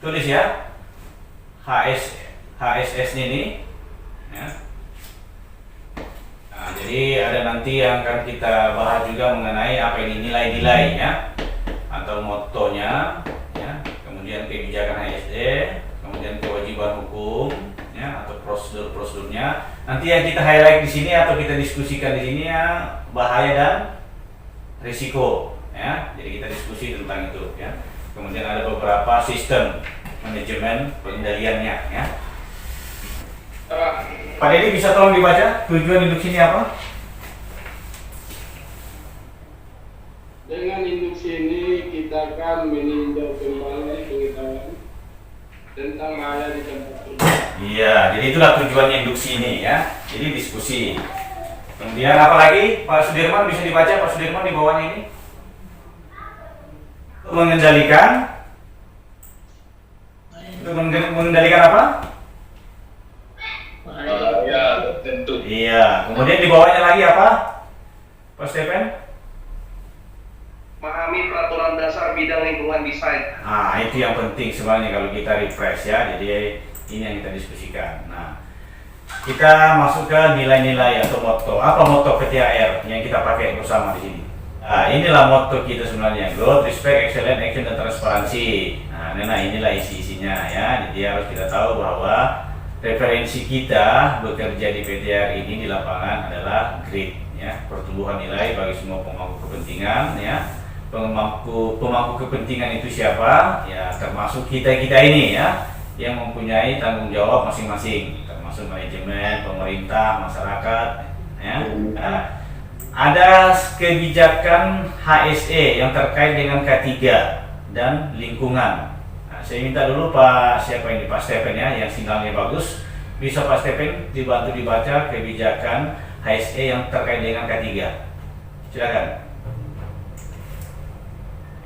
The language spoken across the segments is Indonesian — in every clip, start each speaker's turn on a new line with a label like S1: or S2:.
S1: tulis ya, HSS ini ya. Nah, jadi ada nanti yang akan kita bahas juga mengenai apa ini nilai-nilai ya, atau motonya ya, kemudian kebijakan HSE, kemudian kewajiban hukum ya, atau prosedurnya. Nanti yang kita highlight di sini atau kita diskusikan di sini ya, bahaya dan risiko ya. Jadi kita diskusi tentang itu ya. Kemudian ada beberapa sistem manajemen pengendaliannya ya. Pak Dedi bisa tolong dibaca tujuan induksi ini apa?
S2: Dengan induksi ini kita akan meninjau kembali pengetahuan tentang bahaya di tempat kerja.
S1: Iya, jadi itulah tujuannya induksi ini ya. Jadi diskusi. Kemudian apa lagi? Pak Sudirman bisa dibaca, Pak Sudirman di bawahnya ini. Mengendalikan. Untuk mengendalikan apa?
S2: Ya, tentu.
S1: Iya, kemudian di bawahnya lagi apa? Pak Stepen?
S3: Memahami peraturan dasar bidang lingkungan di site.
S1: Nah, itu yang penting sebenarnya kalau kita refresh ya. Jadi ini yang kita diskusikan. Nah, kita masuk ke nilai-nilai atau motto. Apa motto PTHR yang kita pakai bersama di sini? Nah, inilah motto kita sebenarnya. Growth, respect, excellence, action, dan transparansi. Nah, inilah isi-isinya ya. Jadi harus kita tahu bahwa referensi kita bekerja di PTHR ini di lapangan adalah GRIT ya, pertumbuhan nilai bagi semua pemangku kepentingan ya. Pemangku kepentingan itu siapa? Ya, termasuk kita ini ya, yang mempunyai tanggung jawab masing-masing, termasuk manajemen, pemerintah, masyarakat ya. Nah, ada kebijakan HSE yang terkait dengan K3 dan lingkungan. Saya minta dulu Pak siapa ini, Pak Stepen ya, yang sinyalnya bagus. Bisa Pak Stepen dibantu dibaca kebijakan HSE yang terkait dengan K3. Silakan.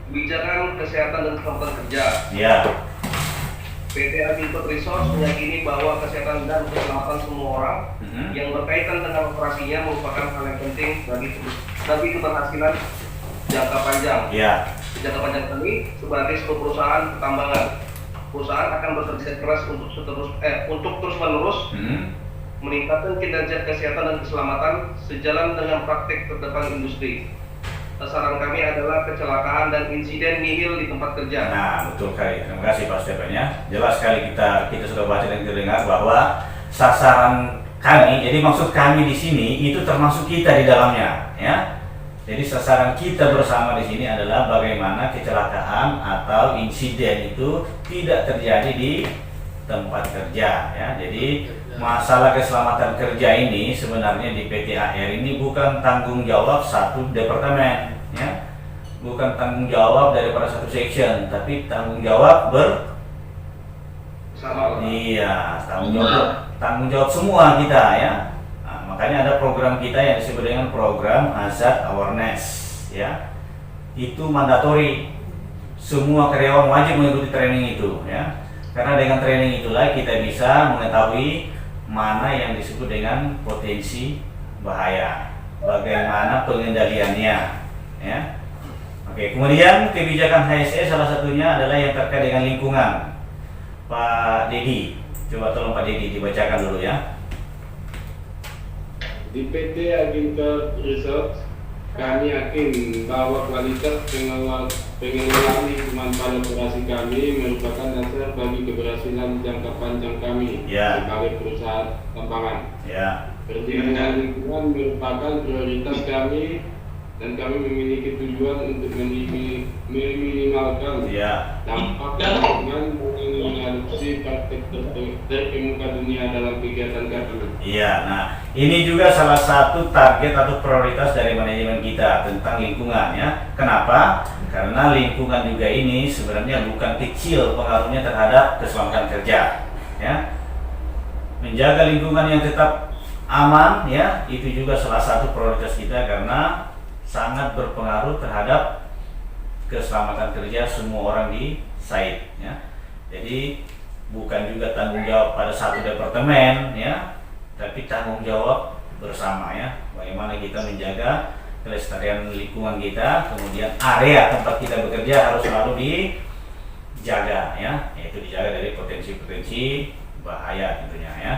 S3: Kebijakan kesehatan dan keselamatan kerja.
S1: Ya.
S3: PT Aginput Resource meyakini bahwa kesehatan dan keselamatan semua orang yang berkaitan dengan operasinya merupakan hal yang penting bagi keberhasilan jangka panjang.
S1: Ya.
S3: Jangka panjang ini sebagai sebuah perusahaan pertambangan, perusahaan akan bekerja keras untuk terus-menerus meningkatkan kinerja kesehatan dan keselamatan sejalan dengan praktik terdepan industri. Sasaran kami adalah kecelakaan dan insiden nihil di tempat kerja.
S1: Nah, betul sekali. Terima kasih Pak Stepen ya. Jelas sekali kita sudah baca dan kita dengar bahwa sasaran kami, jadi maksud kami di sini itu termasuk kita di dalamnya ya. Jadi sasaran kita bersama di sini adalah bagaimana kecelakaan atau insiden itu tidak terjadi di tempat kerja ya. Jadi masalah keselamatan kerja ini sebenarnya di PTHR ini bukan tanggung jawab satu departemen ya. Bukan tanggung jawab daripada satu section, tapi tanggung jawab iya, tanggung jawab semua kita ya. Makanya ada program kita yang disebut dengan program hazard awareness ya. Itu mandatori, semua karyawan wajib mengikuti training itu ya. Karena dengan training itulah kita bisa mengetahui mana yang disebut dengan potensi bahaya, bagaimana pengendaliannya ya. Oke, kemudian kebijakan HSE salah satunya adalah yang terkait dengan lingkungan. Pak Dedi, coba tolong Pak Dedi dibacakan dulu ya.
S2: Di PT Aginput Resource, kami yakin bahwa kualitas pengelolaan lingkungan pada operasi kami merupakan dasar bagi keberhasilan jangka panjang kami sebagai perusahaan tambangan. Perlindungan lingkungan merupakan prioritas kami dan kami memiliki tujuan untuk meminimalkan dampak lingkungan dengan mengadopsi praktik terkemuka dunia dalam kegiatan kami.
S1: Iya, nah ini juga salah satu target atau prioritas dari manajemen kita tentang lingkungan ya. Kenapa? Karena lingkungan juga ini sebenarnya bukan kecil pengaruhnya terhadap keselamatan kerja ya. Menjaga lingkungan yang tetap aman ya, itu juga salah satu prioritas kita karena sangat berpengaruh terhadap keselamatan kerja semua orang di site ya. Jadi bukan juga tanggung jawab pada satu departemen ya, tapi tanggung jawab bersama ya. Bagaimana kita menjaga kelestarian lingkungan kita, kemudian area tempat kita bekerja harus selalu dijaga ya, yaitu dijaga dari potensi-potensi bahaya tentunya ya.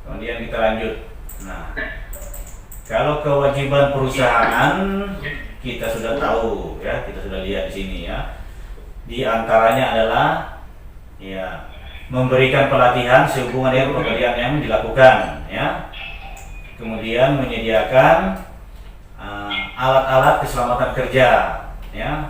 S1: Kemudian kita lanjut. Nah, kalau kewajiban perusahaan kita sudah tahu ya, kita sudah lihat di sini ya. Di antaranya adalah ya memberikan pelatihan sehubungan dengan pekerjaan yang dilakukan ya. Kemudian menyediakan alat-alat keselamatan kerja ya,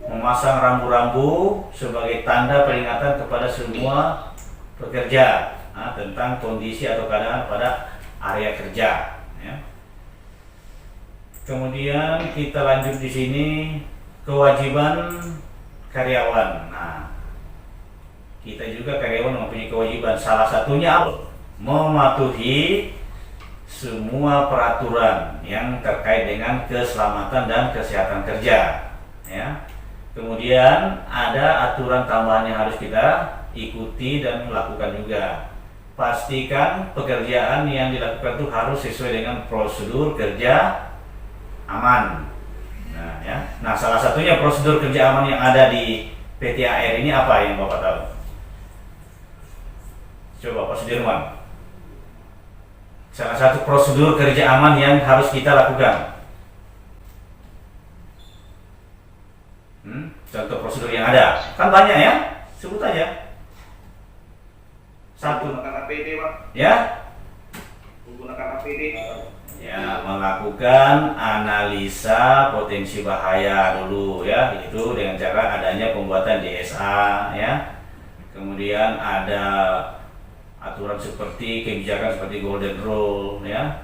S1: memasang rambu-rambu sebagai tanda peringatan kepada semua pekerja tentang kondisi atau keadaan pada area kerja ya. Kemudian kita lanjut di sini kewajiban karyawan. Nah, kita juga karyawan mempunyai kewajiban, salah satunya mematuhi semua peraturan yang terkait dengan keselamatan dan kesehatan kerja ya. Kemudian ada aturan tambahan yang harus kita ikuti dan lakukan juga. Pastikan pekerjaan yang dilakukan itu harus sesuai dengan prosedur kerja aman. Nah, ya. Nah, salah satunya prosedur kerja aman yang ada di PT AR ini apa yang Bapak tahu? Coba Pak Sudirman. Salah satu prosedur kerja aman yang harus kita lakukan. Contoh prosedur yang ada, kan banyak ya, sebut aja. Satu.
S3: Menggunakan APD, Pak.
S1: Ya.
S3: Menggunakan APD.
S1: Ya, melakukan analisa potensi bahaya dulu ya, itu dengan cara adanya pembuatan DSA ya. Kemudian ada aturan seperti kebijakan seperti golden rule ya.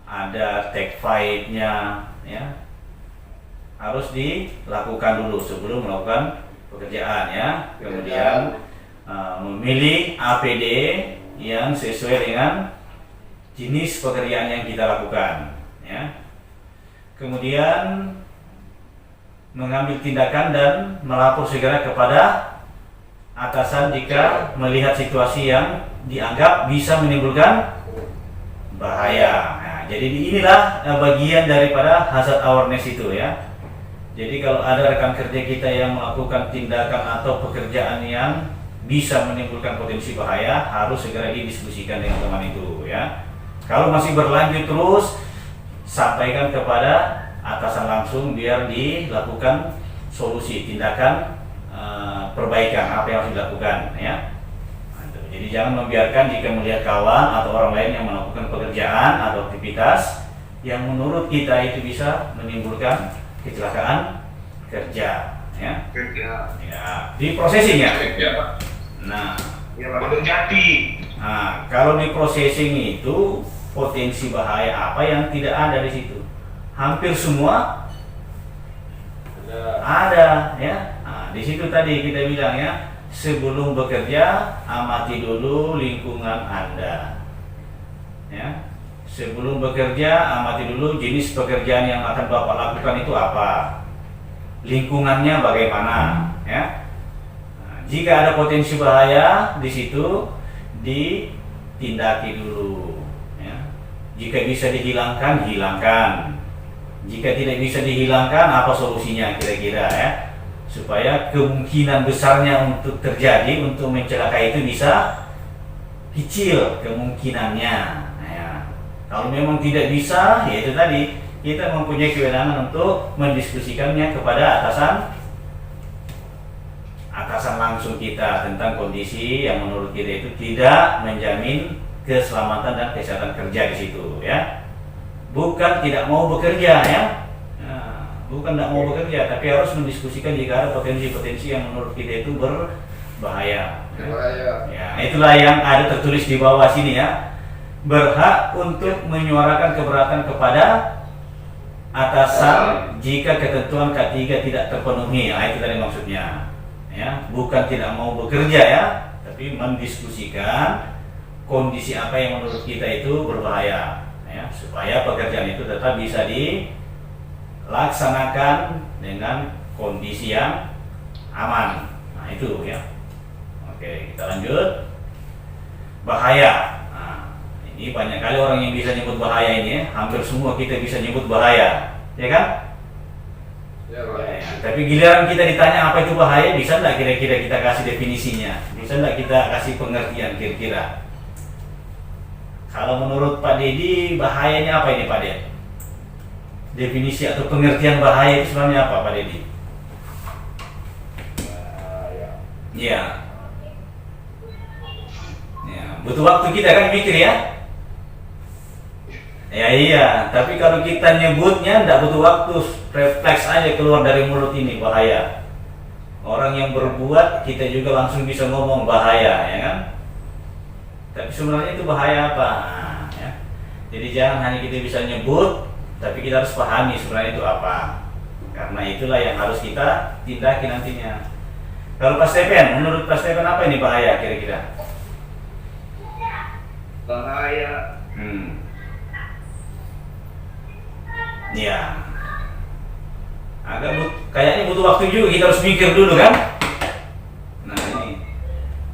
S1: Ada take fight-nya ya. Harus dilakukan dulu sebelum melakukan pekerjaan ya. Kemudian memilih APD yang sesuai dengan jenis pekerjaan yang kita lakukan ya. Kemudian mengambil tindakan dan melapor segera kepada atasan jika melihat situasi yang dianggap bisa menimbulkan bahaya. Nah, jadi inilah bagian daripada hazard awareness itu ya. Jadi kalau ada rekan kerja kita yang melakukan tindakan atau pekerjaan yang bisa menimbulkan potensi bahaya, harus segera didiskusikan dengan teman itu ya. Kalau masih berlanjut terus, sampaikan kepada atasan langsung biar dilakukan solusi, tindakan perbaikan apa yang harus dilakukan ya. Jadi jangan membiarkan jika melihat kawan atau orang lain yang melakukan pekerjaan atau aktivitas yang menurut kita itu bisa menimbulkan kecelakaan kerja ya. Ya, di processing ya. Nah, nah, kalau di processing itu potensi bahaya apa yang tidak ada di situ? Hampir semua ada ya. Nah, di situ tadi kita bilang ya, sebelum bekerja amati dulu lingkungan Anda. Ya. Sebelum bekerja amati dulu jenis pekerjaan yang akan Bapak lakukan itu apa. Lingkungannya bagaimana ya. Nah, jika ada potensi bahaya di situ ditindaki dulu ya. Jika bisa dihilangkan, hilangkan. Jika tidak bisa dihilangkan, apa solusinya kira-kira ya, supaya kemungkinan besarnya untuk terjadi, untuk mencelakai itu bisa kecil kemungkinannya ya. Kalau memang tidak bisa, ya itu tadi, kita mempunyai kewenangan untuk mendiskusikannya kepada atasan langsung kita tentang kondisi yang menurut kita itu tidak menjamin keselamatan dan kesehatan kerja di situ ya. Bukan tidak mau bekerja ya. Nah, bukan tidak mau bekerja, tapi harus mendiskusikan jika ada potensi-potensi yang menurut kita itu berbahaya. Ya, itulah yang ada tertulis di bawah sini ya. Berhak untuk menyuarakan keberatan kepada atasan jika ketentuan K3 tidak terpenuhi. Nah, itu tadi maksudnya. Ya, bukan tidak mau bekerja ya, tapi mendiskusikan kondisi apa yang menurut kita itu berbahaya ya, supaya pekerjaan itu tetap bisa dilaksanakan dengan kondisi yang aman. Nah, itu ya. Oke, kita lanjut. Bahaya. Nah, ini banyak kali orang yang bisa nyebut bahaya ini ya. Hampir semua kita bisa nyebut bahaya, ya kan? Ya, Tapi giliran kita ditanya apa itu bahaya, bisa nggak kira-kira kita kasih definisinya? Bisa nggak kita kasih pengertian kira-kira? Kalau menurut Pak Dedi, bahayanya apa ini Pak Dedi? Definisi atau pengertian bahaya itu sebenarnya apa Pak Dedi? Ya. Ya, butuh waktu kita kan mikir ya. Ya iya, tapi kalau kita nyebutnya tidak butuh waktu, refleks aja keluar dari mulut ini bahaya. Orang yang berbuat kita juga langsung bisa ngomong bahaya, ya kan? Tapi sebenarnya itu bahaya apa? Nah, ya. Jadi jangan hanya kita bisa nyebut, tapi kita harus pahami sebenarnya itu apa. Karena itulah yang harus kita tindaki nantinya. Kalau Pak Steven, menurut Pak Steven apa ini bahaya kira-kira?
S3: Bahaya.
S1: Ya, kayaknya butuh waktu juga, kita harus mikir dulu kan.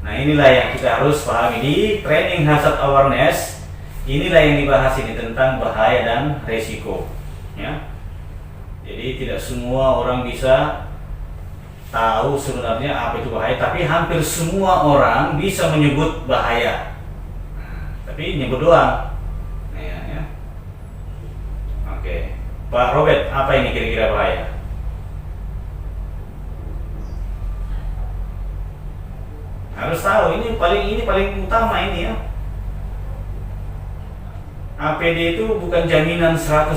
S1: Nah inilah yang kita harus pahami di training hazard awareness. Inilah yang dibahas ini tentang bahaya dan resiko. Ya, jadi tidak semua orang bisa tahu sebenarnya apa itu bahaya, tapi hampir semua orang bisa menyebut bahaya. Tapi nyebut doang. Ya. Oke. Pak Robert, apa ini kira-kira bahaya? Harus tahu, ini paling utama ini ya. APD itu bukan jaminan 100%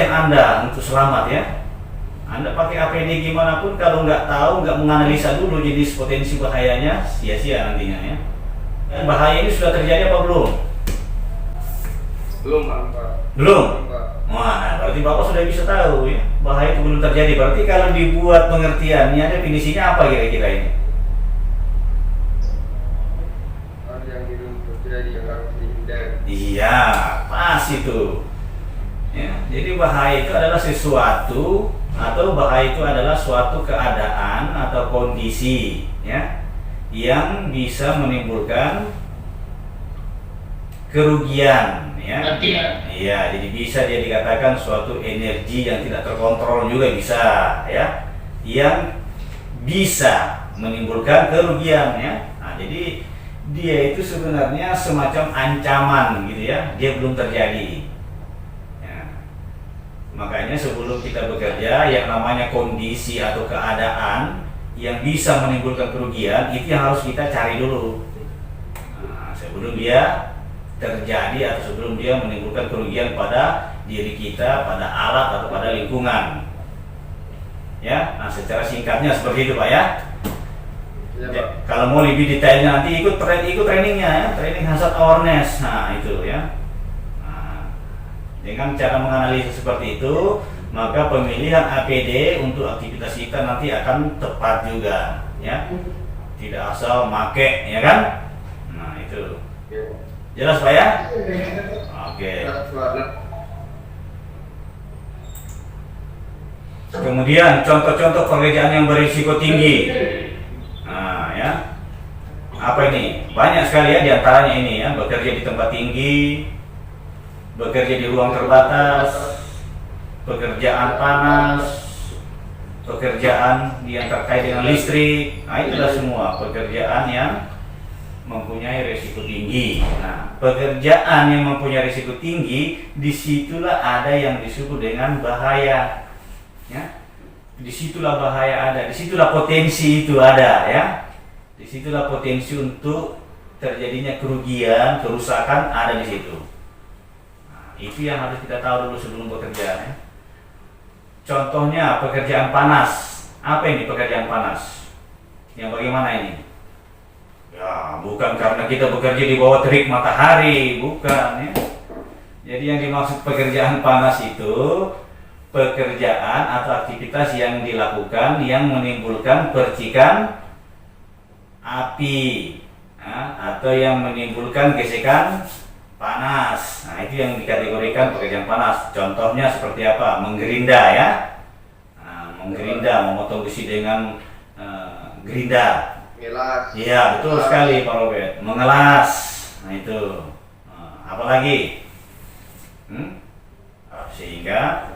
S1: Anda untuk selamat ya. Anda pakai APD gimana pun kalau nggak tahu, nggak menganalisa dulu jenis potensi bahayanya, sia-sia nantinya ya. Bahaya ini sudah terjadi apa belum?
S3: Belum, Pak.
S1: Belum? Wah, berarti Bapak sudah bisa tahu ya, bahaya itu belum terjadi. Berarti kalau dibuat pengertiannya, definisinya apa kira-kira ini?
S3: Yang belum terjadi yang harus dihindari.
S1: Iya, pas itu. Ya, jadi bahaya itu adalah sesuatu atau bahaya itu adalah suatu keadaan atau kondisi ya yang bisa menimbulkan kerugian ya. Iya, jadi bisa dia dikatakan suatu energi yang tidak terkontrol juga bisa ya, yang bisa menimbulkan kerugian ya. Nah, jadi dia itu sebenarnya semacam ancaman gitu ya, dia belum terjadi. Ya. Makanya sebelum kita bekerja, yang namanya kondisi atau keadaan yang bisa menimbulkan kerugian itu yang harus kita cari dulu. Nah, sebelum dia terjadi atau sebelum dia menimbulkan kerugian pada diri kita, pada alat atau pada lingkungan. Ya, nah secara singkatnya seperti itu Pak ya. Ya, kalau mau lebih detailnya nanti ikut trainingnya ya, training hazard awareness. Nah itu ya. Nah, dengan cara menganalisa seperti itu, maka pemilihan APD untuk aktivitas kita nanti akan tepat juga, ya. Tidak asal make, ya kan? Nah itu. Jelas Pak ya? Oke. Kemudian contoh-contoh pekerjaan yang berisiko tinggi. Nah ya, apa ini? Banyak sekali ya diantaranya ini ya, bekerja di tempat tinggi, bekerja di ruang terbatas, pekerjaan panas, pekerjaan yang terkait dengan listrik. Nah itulah semua pekerjaan yang mempunyai risiko tinggi. Nah, pekerjaan yang mempunyai risiko tinggi, disitulah ada yang disebut dengan bahaya. Ya, disitulah bahaya ada, disitulah potensi itu ada, ya. Disitulah potensi untuk terjadinya kerugian, kerusakan ada di situ. Nah, itu yang harus kita tahu dulu sebelum bekerja. Ya. Contohnya pekerjaan panas. Apa ini pekerjaan panas? Yang bagaimana ini? Ya, bukan karena kita bekerja di bawah terik matahari, bukan ya. Jadi yang dimaksud pekerjaan panas itu pekerjaan atau aktivitas yang dilakukan yang menimbulkan percikan api atau yang menimbulkan gesekan panas. Nah, itu yang dikategorikan pekerjaan panas. Contohnya seperti apa? Menggerinda ya. Nah, menggerinda, memotong besi dengan gerinda.
S3: Mengelas.
S1: Iya, betul sekali Pak Robert. Mengelas. Nah itu. Apa lagi? Sehingga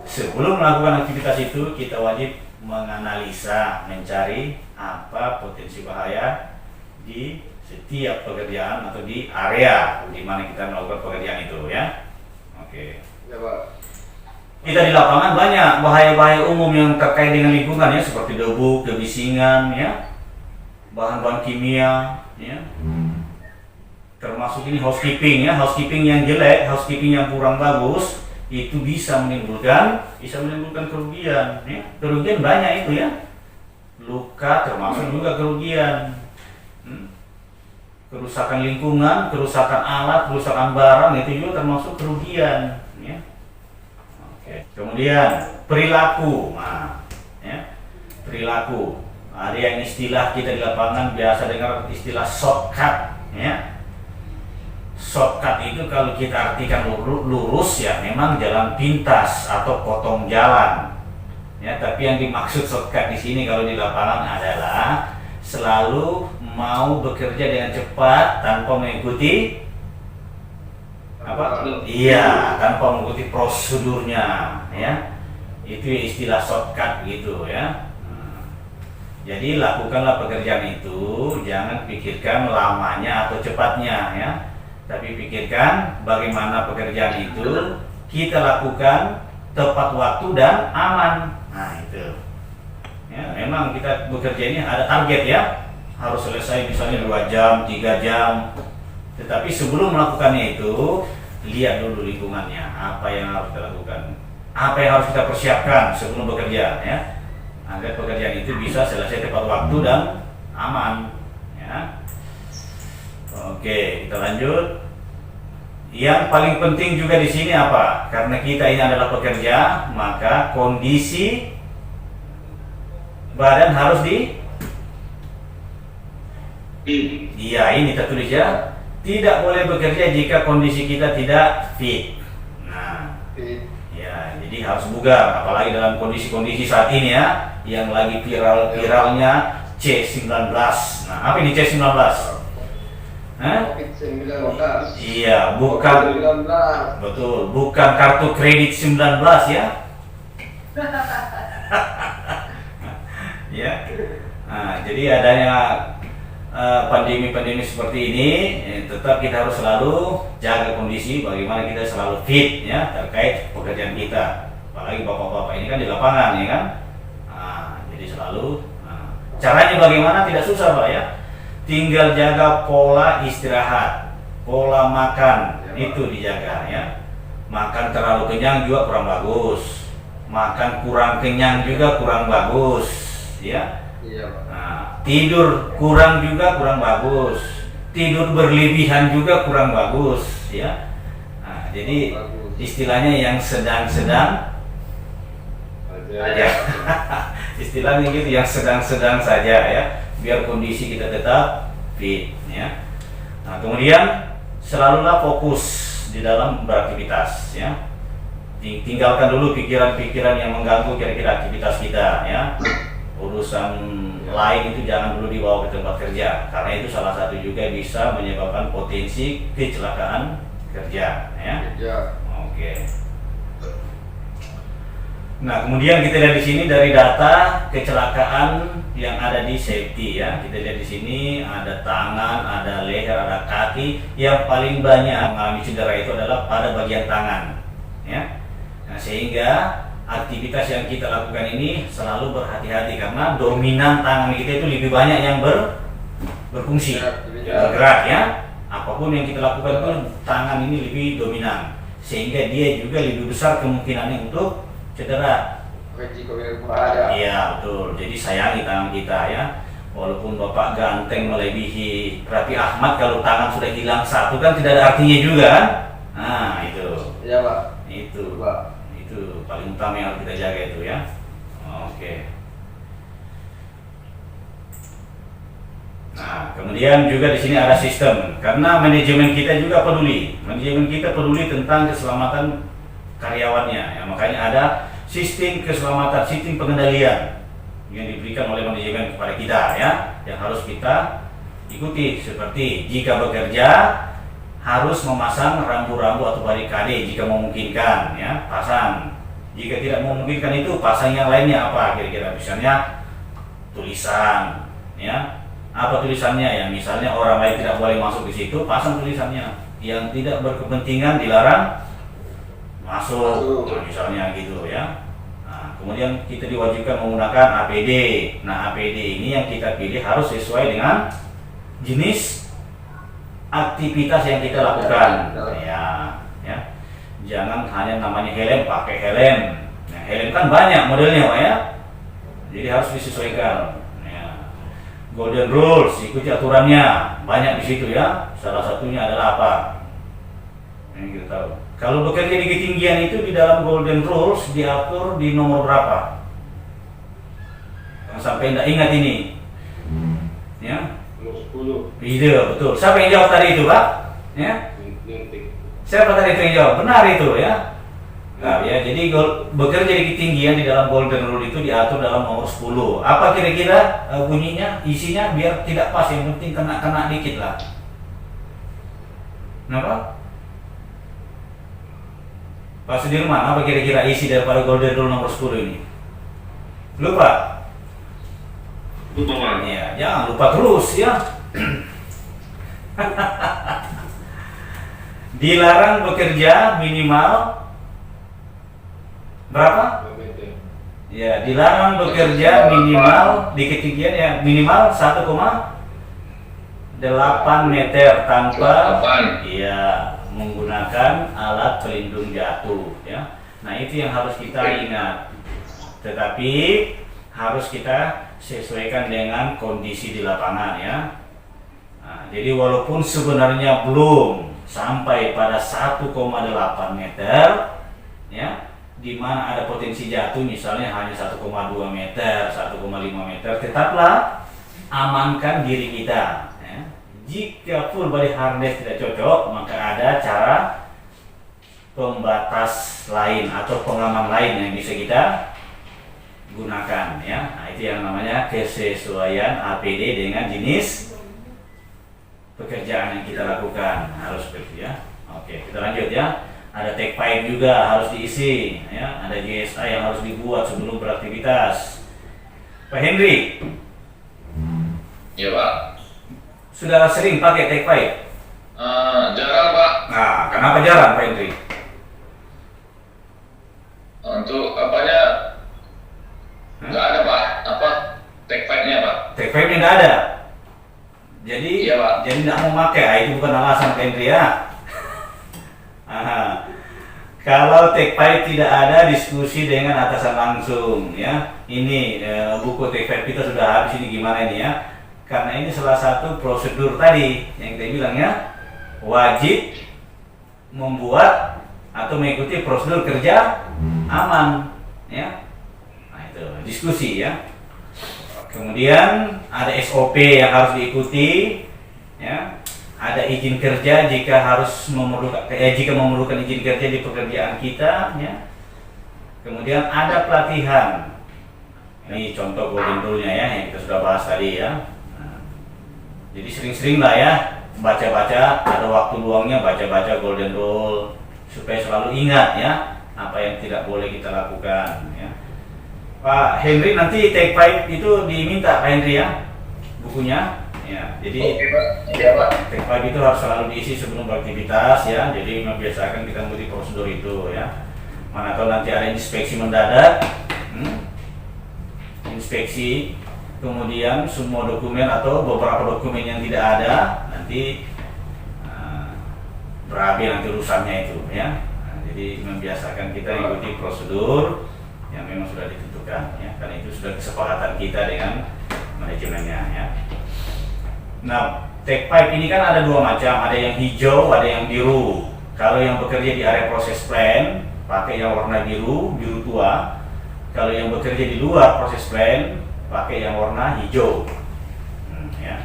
S1: sebelum melakukan aktivitas itu kita wajib menganalisa, mencari apa potensi bahaya di setiap pekerjaan atau di area di mana kita melakukan pekerjaan itu ya. Oke.
S3: Ya, Pak.
S1: Kita di lapangan banyak bahaya-bahaya umum yang terkait dengan lingkungan ya, seperti debu, kebisingan ya, bahan-bahan kimia ya. Termasuk ini housekeeping ya, housekeeping yang jelek, housekeeping yang kurang bagus itu bisa menimbulkan kerugian ya. Kerugian banyak itu ya. Luka termasuk juga kerugian. Kerusakan lingkungan, kerusakan alat, kerusakan barang itu juga termasuk kerugian ya. Oke. Kemudian perilaku. Nah, ya. Perilaku. Ada yang istilah kita di lapangan biasa dengar istilah shortcut ya. Shortcut itu kalau kita artikan lurus ya memang jalan pintas atau potong jalan. Ya, tapi yang dimaksud shortcut di sini kalau di lapangan adalah selalu mau bekerja dengan cepat tanpa mengikuti apa? Iya, tanpa mengikuti prosedurnya ya. Itu istilah shortcut gitu ya. Jadi lakukanlah pekerjaan itu, jangan pikirkan lamanya atau cepatnya ya. Tapi pikirkan bagaimana pekerjaan itu kita lakukan tepat waktu dan aman. Nah itu. Ya, memang kita bekerja ini ada target ya, harus selesai misalnya 2 jam, 3 jam. Tetapi sebelum melakukannya itu, lihat dulu lingkungannya, apa yang harus kita lakukan, apa yang harus kita persiapkan sebelum bekerja ya, agar pekerjaan itu bisa selesai tepat waktu dan aman ya. Oke, kita lanjut. Yang paling penting juga di sini apa? Karena kita ini adalah pekerja, maka kondisi badan harus Iya, ini tertulis ya. Tidak boleh bekerja jika kondisi kita tidak fit. Nah, ya, jadi harus bugar, apalagi dalam kondisi-kondisi saat ini ya, yang lagi viral-viralnya C19. Nah, apa ini C19?
S3: COVID-19.
S1: Iya, bukan betul, bukan kartu kredit 19 ya. Ya. Nah, jadi adanya pandemi-pandemi seperti ini, tetap kita harus selalu jaga kondisi bagaimana kita selalu fit ya terkait pekerjaan kita. Apalagi bapak-bapak ini kan di lapangan ya kan. Nah, jadi selalu caranya bagaimana tidak susah Pak ya. Tinggal jaga pola istirahat, pola makan itu dijaga ya. Makan terlalu kenyang juga kurang bagus, makan kurang kenyang juga kurang bagus ya. Nah, tidur kurang juga kurang bagus, tidur berlebihan juga kurang bagus ya. Nah, jadi istilahnya yang sedang-sedang aja. Istilahnya gitu, yang sedang-sedang saja ya, biar kondisi kita tetap fit ya. Nah, kemudian selalulah fokus di dalam beraktivitas ya. Tinggalkan dulu pikiran-pikiran yang mengganggu kira-kira aktivitas kita ya. Urusan lain itu jangan dulu dibawa ke tempat kerja, karena itu salah satu juga bisa menyebabkan potensi kecelakaan kerja ya. Oke. Nah, kemudian kita lihat di sini dari data kecelakaan yang ada di safety ya. Kita lihat di sini ada tangan, ada leher, ada kaki. Yang paling banyak mengalami cedera itu adalah pada bagian tangan ya. Nah, sehingga aktivitas yang kita lakukan ini selalu berhati-hati karena dominan tangan kita itu lebih banyak yang berfungsi, bergerak ya. Apapun yang kita lakukan itu tangan ini lebih dominan, sehingga dia juga lebih besar kemungkinannya untuk cedera. Iya betul. Jadi sayangi tangan kita ya. Walaupun Bapak ganteng melebihi Raffi Ahmad, kalau tangan sudah hilang satu kan tidak ada artinya juga kan? Nah itu.
S3: Iya Pak.
S1: Itu.
S3: Pak.
S1: Itu paling utama yang harus kita jaga itu ya. Oke. Nah, kemudian juga di sini ada sistem, karena manajemen kita juga peduli. Manajemen kita peduli tentang keselamatan karyawannya. Ya, makanya ada sistem keselamatan, sistem pengendalian yang diberikan oleh manajemen kepada kita ya, yang harus kita ikuti. Seperti jika bekerja harus memasang rambu-rambu atau barikade jika memungkinkan ya, pasang. Jika tidak memungkinkan itu, pasang yang lainnya apa kira-kira? Misalnya tulisan, ya. Apa tulisannya ya? Misalnya orang lain tidak boleh masuk di situ, pasang tulisannya. Yang tidak berkepentingan dilarang masuk. Nah, misalnya gitu ya. Nah, kemudian kita diwajibkan menggunakan APD. Nah, APD ini yang kita pilih harus sesuai dengan jenis aktivitas yang kita lakukan. Ya. Jangan hanya namanya helm pakai helm. Nah, helm kan banyak modelnya, Pak ya. Jadi harus disesuaikan. Ya. Golden rules, ikuti aturannya. Banyak di situ ya. Salah satunya adalah apa? Ini kita tahu. Kalau bekerja di ketinggian itu di dalam golden rules diatur di nomor berapa? Sampai tidak ingat ini. Ya.
S2: Nomor 10.
S1: Iya, betul. Siapa yang jawab tadi itu, Pak? Ya. Siapa tadi itu yang jawab? Benar itu ya. Nah, ya, jadi bekerja di ketinggian di dalam golden rule itu diatur dalam nomor 10. Apa kira-kira bunyinya, isinya biar tidak pas, yang penting kena dikit lah. Kenapa? Pak Sudirman, apa kira-kira isi daripada golden rule nomor 10 ini? Lupa?
S2: Lupa, Pak.
S1: Ya, jangan lupa terus ya. Dilarang bekerja minimal berapa? Ya, dilarang bekerja minimal di ketinggian ya minimal 1,8 meter tanpa menggunakan alat pelindung jatuh ya. Nah, itu yang harus kita ingat. Tetapi harus kita sesuaikan dengan kondisi di lapangan ya. Nah, jadi walaupun sebenarnya belum sampai pada 1,8 meter ya, di mana ada potensi jatuh misalnya hanya 1,2 meter, 1,5 meter, tetaplah amankan diri kita ya. Jika full body harness tidak cocok, maka ada cara pembatas lain atau pengaman lain yang bisa kita gunakan ya. Nah, itu yang namanya kesesuaian APD dengan jenis pekerjaan yang kita lakukan, harus seperti ya. Oke, kita lanjut ya. Ada take pipe juga harus diisi ya. Ada GSA yang harus dibuat sebelum beraktivitas. Pak Henry.
S4: Iya, Pak.
S1: Sudah sering pakai take pipe?
S4: Jarang, Pak.
S1: Nah, kenapa jarang Pak Henry?
S4: Untuk apanya? Nggak ada, Pak. Apa? Take pipe-nya, Pak.
S1: Take pipe-nya nggak ada. Jadi,
S4: iya, Pak.
S1: Jadi nggak mau pakai. Itu bukan alasan Pak Henry ya. Aha. Kalau take pipe tidak ada, diskusi dengan atasan langsung ya. Ini buku take pipe kita sudah habis, ini gimana ini ya? Karena ini salah satu prosedur tadi yang kita bilang ya, wajib membuat atau mengikuti prosedur kerja aman ya. Nah, itu diskusi ya. Kemudian ada SOP yang harus diikuti ya. Ada izin kerja jika memerlukan izin kerja di pekerjaan kita ya. Kemudian ada pelatihan. Ini contoh golden rule-nya ya yang kita sudah bahas tadi ya. Nah, jadi sering-sering lah ya baca-baca, ada waktu luangnya baca-baca golden rule supaya selalu ingat ya apa yang tidak boleh kita lakukan ya. Pak Henry, nanti take pipe itu diminta Pak Henry ya bukunya. Ya, jadi
S4: Iya, Pak.
S1: take pipe itu harus selalu diisi sebelum beraktivitas ya. Jadi membiasakan kita mengikuti prosedur itu ya. Mana tahu nanti ada inspeksi mendadak, inspeksi, kemudian semua dokumen atau beberapa dokumen yang tidak ada nanti berabe nanti urusannya itu ya. Nah, jadi membiasakan kita ikuti prosedur yang memang sudah ditentukan ya. Karena itu sudah kesepakatan kita dengan manajemennya ya. Nah, take pipe ini kan ada dua macam, ada yang hijau, ada yang biru. Kalau yang bekerja di area proses plant, pakai yang warna biru, biru tua. Kalau yang bekerja di luar proses plant, pakai yang warna hijau. Ya.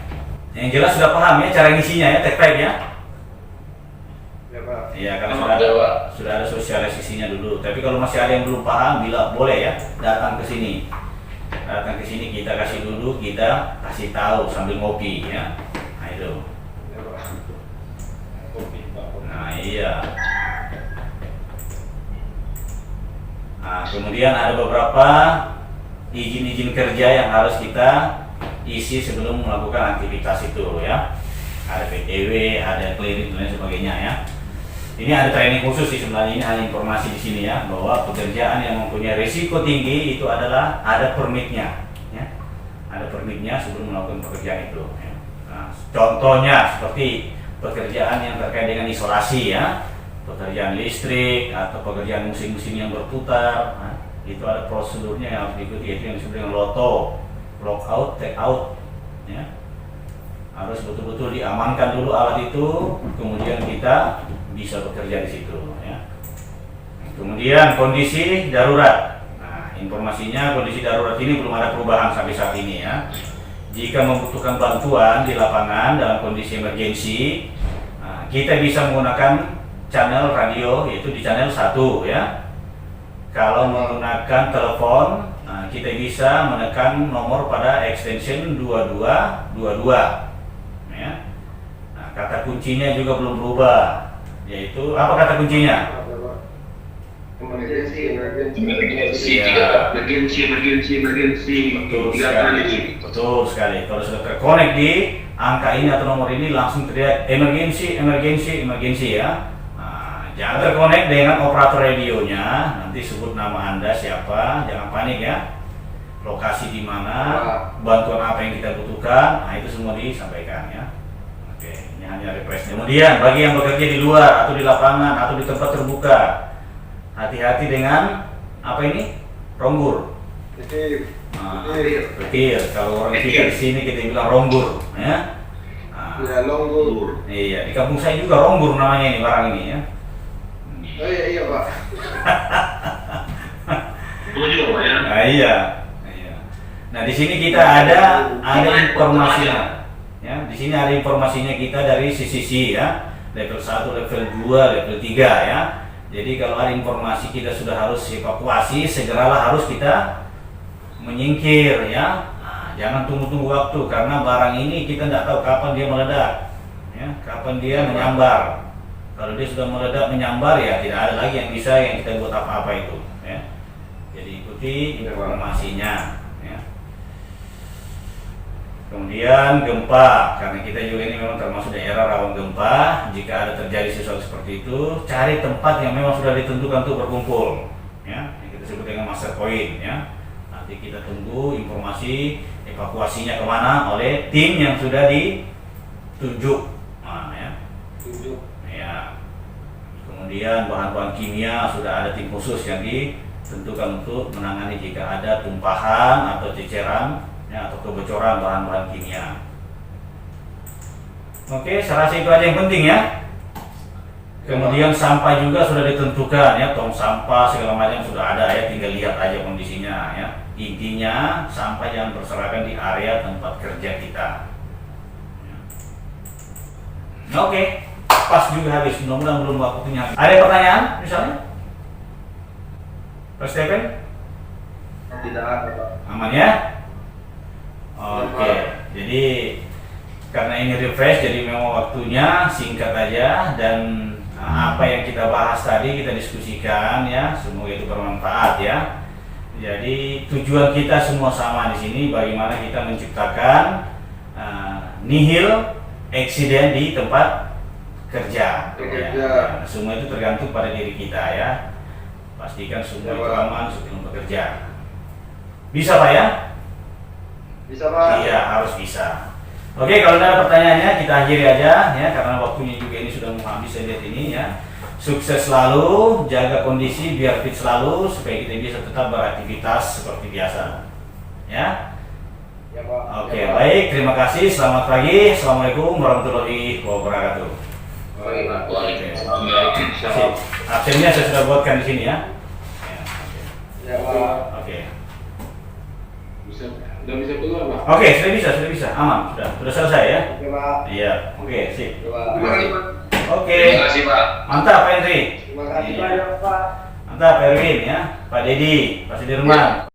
S1: Yang jelas sudah paham ya cara ngisinya ya take pipe ya.
S2: Ya, Pak.
S1: Iya, karena
S4: Emang
S1: sudah ada sosialisasinya dulu. Tapi kalau masih ada yang belum paham, bila boleh ya datang ke sini. Datang ke sini kita kasih dulu, kita kasih tahu sambil ngopi ya. Nah itu.
S2: Ya, Pak. Kopi, Pak.
S1: Nah iya. Nah, kemudian ada beberapa izin-izin kerja yang harus kita isi sebelum melakukan aktivitas itu ya. Ada PTW, ada clearing dan lain sebagainya ya. Ini ada training khusus sih sebenarnya, ini hanya informasi di sini ya, bahwa pekerjaan yang mempunyai risiko tinggi itu adalah ada permitnya ya. Ada permitnya sebelum melakukan pekerjaan itu ya. Nah, contohnya seperti pekerjaan yang terkait dengan isolasi ya, pekerjaan listrik atau pekerjaan mesin-mesin yang berputar, nah, itu ada prosedurnya yang harus diikuti, yaitu yang disebut dengan LOTO, lockout, take out ya. Harus betul-betul diamankan dulu alat itu, kemudian kita bisa bekerja di situ ya. Kemudian kondisi darurat. Nah, informasinya kondisi darurat ini belum ada perubahan sampai saat ini ya. Jika membutuhkan bantuan di lapangan dalam kondisi emergensi, nah, kita bisa menggunakan channel radio, yaitu di channel 1 ya. Kalau menggunakan telepon, nah, kita bisa menekan nomor pada extension 2222 ya. Nah, kata kuncinya juga belum berubah, yaitu apa kata kuncinya?
S3: Emergency.
S1: Ya.
S3: Emergency.
S1: Betul sekali. Betul sekali. Kalau sudah terkonek di angka ini atau nomor ini, langsung teriak emergency ya. Nah, jangan terkonek dengan operator radionya. Nanti sebut nama Anda siapa, jangan panik ya. Lokasi di mana, bantuan apa yang kita butuhkan, nah itu semua disampaikan ya. Oke, ini hanya refresh. Kemudian bagi yang bekerja di luar atau di lapangan atau di tempat terbuka, hati-hati dengan apa ini? Rombur. Petir. Kalau orang kita di sini kita bilang rombur, ya. Nah,
S5: Ya, longgur.
S1: iya, di kampung saya juga rombur namanya ini barang ini ya.
S5: Oh iya Pak.
S1: Nah, iya. Nah, di sini kita ada informasinya. Ya, di sini ada informasinya kita dari CCC ya. Level 1, level 2, level 3 ya. Jadi kalau ada informasi kita sudah harus evakuasi, segeralah harus kita menyingkir ya. Nah, jangan tunggu-tunggu waktu, karena barang ini kita tidak tahu kapan dia meledak ya, kapan dia menyambar. Kalau dia sudah meledak menyambar ya tidak ada lagi yang bisa yang kita buat apa-apa itu ya. Jadi ikuti informasinya ya. Kemudian gempa, karena kita juga ini memang termasuk daerah rawan gempa. Jika ada terjadi sesuatu seperti itu, cari tempat yang memang sudah ditentukan untuk berkumpul ya, yang kita sebut dengan master point ya. Nanti kita tunggu informasi evakuasinya kemana oleh tim yang sudah ditunjuk. Nah, ya. Ya. Kemudian bahan-bahan kimia sudah ada tim khusus yang ditentukan untuk menangani jika ada tumpahan atau ceceran ya, atau kebocoran bahan-bahan kimia. Oke, saya rasa itu aja yang penting ya. Kemudian sampah juga sudah ditentukan ya, tong sampah segala macam sudah ada ya, tinggal lihat aja kondisinya ya. Intinya sampah jangan berserakan di area tempat kerja kita. Oke, pas juga habis, mudah-mudahan belum waktunya habis. Ada pertanyaan misalnya? Pak Stephen?
S3: Tidak ada, Pak.
S1: Aman ya? Oke, jadi karena ini refresh, jadi memang waktunya singkat aja, dan apa yang kita bahas tadi kita diskusikan ya, semoga itu bermanfaat ya. Jadi tujuan kita semua sama di sini, bagaimana kita menciptakan nihil accident di tempat kerja. Ya. Semua itu tergantung pada diri kita ya. Pastikan semua itu aman sebelum bekerja. Bisa Pak ya?
S5: Bisa Pak.
S1: Iya, harus bisa. Oke, kalau ada pertanyaannya kita akhiri aja ya, karena waktunya juga ini sudah mau habis, saya lihat ini ya. Sukses selalu, jaga kondisi biar fit selalu supaya kita bisa tetap beraktivitas seperti biasa. Ya.
S5: Ya Pak.
S1: Oke,
S5: Ya, Pak.
S1: baik, terima kasih. Selamat pagi. Assalamualaikum warahmatullahi wabarakatuh.
S4: Waalaikumsalam.
S1: Absennya saya sudah buatkan di sini ya.
S5: Ya Pak.
S1: Oke.
S2: Udah bisa keluar, Pak?
S1: Oke, sudah bisa, aman, sudah selesai ya.
S5: Oke Pak.
S1: Iya, oke, sip.
S5: Ya, Pak.
S3: Terima kasih, Pak.
S1: Oke,
S4: Terima kasih Pak.
S1: mantap Pak Henry.
S5: Terima kasih
S1: Iya.
S5: banyak Pak.
S1: Mantap Erwin ya, Pak Dedi, Pak Sudirman.